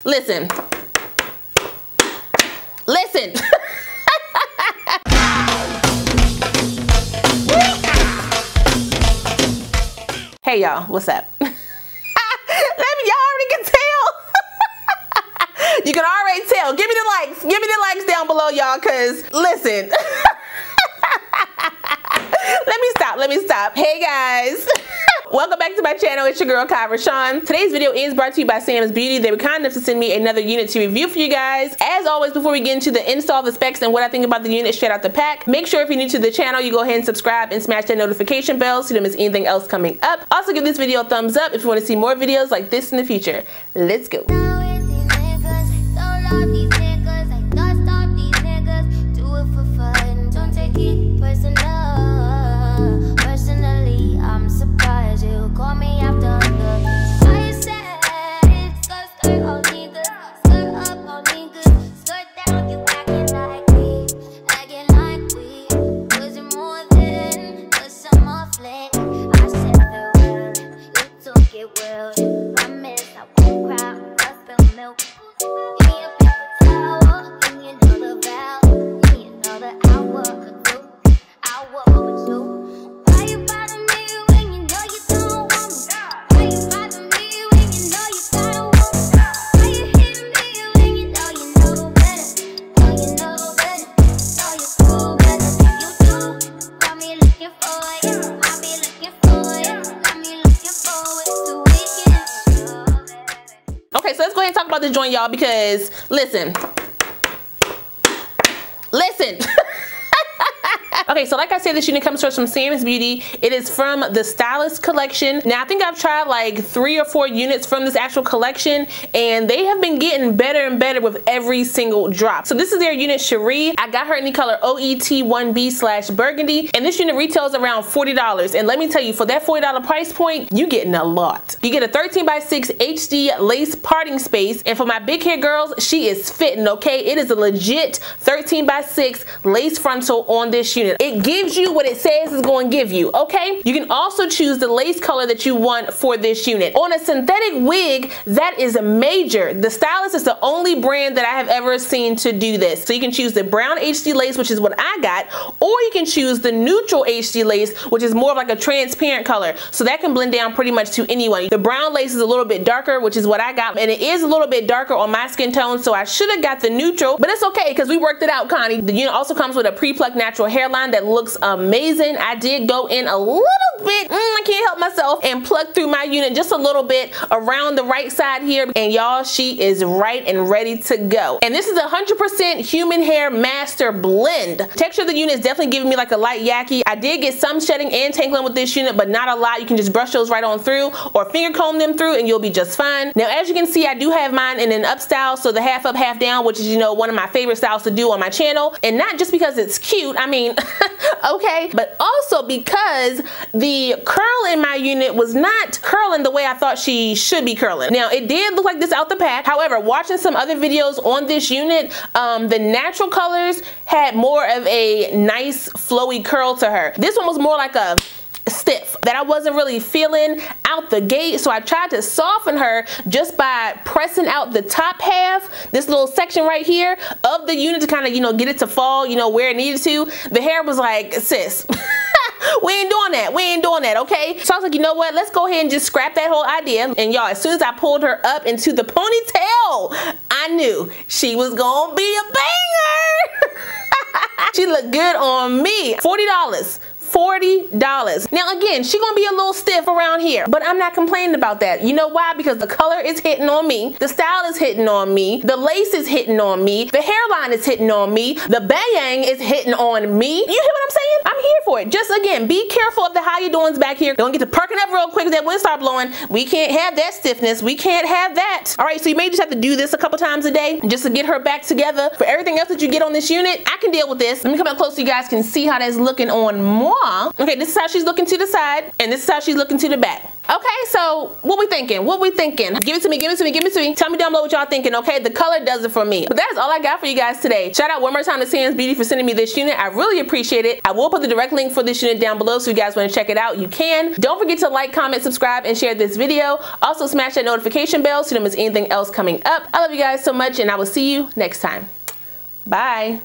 Listen. Listen. Hey y'all, what's up? Y'all already can tell. You can already tell. Give me the likes. Give me the likes down below, y'all, cause listen. Let me stop. Hey guys. Welcome back to my channel. It's your girl, Kai Rashawn. Today's video is brought to you by Sam's Beauty. They were kind enough to send me another unit to review for you guys. As always, before we get into the install, the specs, and what I think about the unit straight out the pack, make sure if you're new to the channel, you go ahead and subscribe and smash that notification bell so you don't miss anything else coming up. Also, give this video a thumbs up if you want to see more videos like this in the future. Let's go. So let's go ahead and talk about this joint, y'all, because listen. Okay, so like I said, this unit comes to us from Sam's Beauty. It is from the Stylist collection. Now, I think I've tried like 3 or 4 units from this actual collection, and they have been getting better and better with every single drop. So this is their unit, Cherie. I got her in the color OET1B/burgundy, and this unit retails around $40. And let me tell you, for that $40 price point, you're getting a lot. You get a 13x6 HD lace parting space, and for my big hair girls, she is fitting, okay? It is a legit 13x6 lace frontal on this unit. It gives you what it says it's going to give you, okay? You can also choose the lace color that you want for this unit. On a synthetic wig, that is major. The Stylist is the only brand that I have ever seen to do this. So you can choose the brown HD lace, which is what I got, or you can choose the neutral HD lace, which is more of like a transparent color. So that can blend down pretty much to anyone. The brown lace is a little bit darker, which is what I got, and it is a little bit darker on my skin tone, so I should have got the neutral, but it's okay because we worked it out, Connie. The unit also comes with a pre-plucked natural hairline that looks amazing. I did go in a little bit, I can't help myself, and pluck through my unit just a little bit around the right side here, and y'all, she is right and ready to go. And this is 100% human hair master blend. Texture of the unit is definitely giving me like a light yaki. I did get some shedding and tangling with this unit, but not a lot. You can just brush those right on through or finger comb them through and you'll be just fine. Now, as you can see, I do have mine in an up style, so the half up, half down, which is, you know, one of my favorite styles to do on my channel. And not just because it's cute, I mean, okay, but also because the curl in my unit was not curling the way I thought she should be curling. Now, it did look like this out the pack. However, watching some other videos on this unit, the natural colors had more of a nice flowy curl to her. This one was more like a stiff that I wasn't really feeling out the gate, so I tried to soften her just by pressing out the top half, this little section right here of the unit to kind of, you know, get it to fall, you know, where it needed to. The hair was like, sis, we ain't doing that. We ain't doing that, okay? So I was like, you know what? Let's go ahead and just scrap that whole idea. And y'all, as soon as I pulled her up into the ponytail, I knew she was gonna be a banger. She looked good on me. $40. $40. Now again, she gonna be a little stiff around here, but I'm not complaining about that. You know why? Because the color is hitting on me, the style is hitting on me, the lace is hitting on me, the hairline is hitting on me, the bang is hitting on me. You hear what I'm saying? I'm here for it. Just again, be careful of the how you doings back here. Don't get to perking up real quick, that wind start blowing. We can't have that stiffness. We can't have that. All right, so you may just have to do this a couple times a day just to get her back together. For everything else that you get on this unit, I can deal with this. Let me come up close so you guys can see how that's looking on moi. Aw. Okay, this is how she's looking to the side, and this is how she's looking to the back. Okay, so what we thinking? What we thinking? Give it to me, give it to me, give it to me. Tell me down below what y'all thinking, okay? The color does it for me. But that is all I got for you guys today. Shout out one more time to Sam's Beauty for sending me this unit. I really appreciate it. I will put the direct link for this unit down below, so if you guys want to check it out, you can. Don't forget to like, comment, subscribe, and share this video. Also smash that notification bell so you don't miss anything else coming up. I love you guys so much, and I will see you next time. Bye.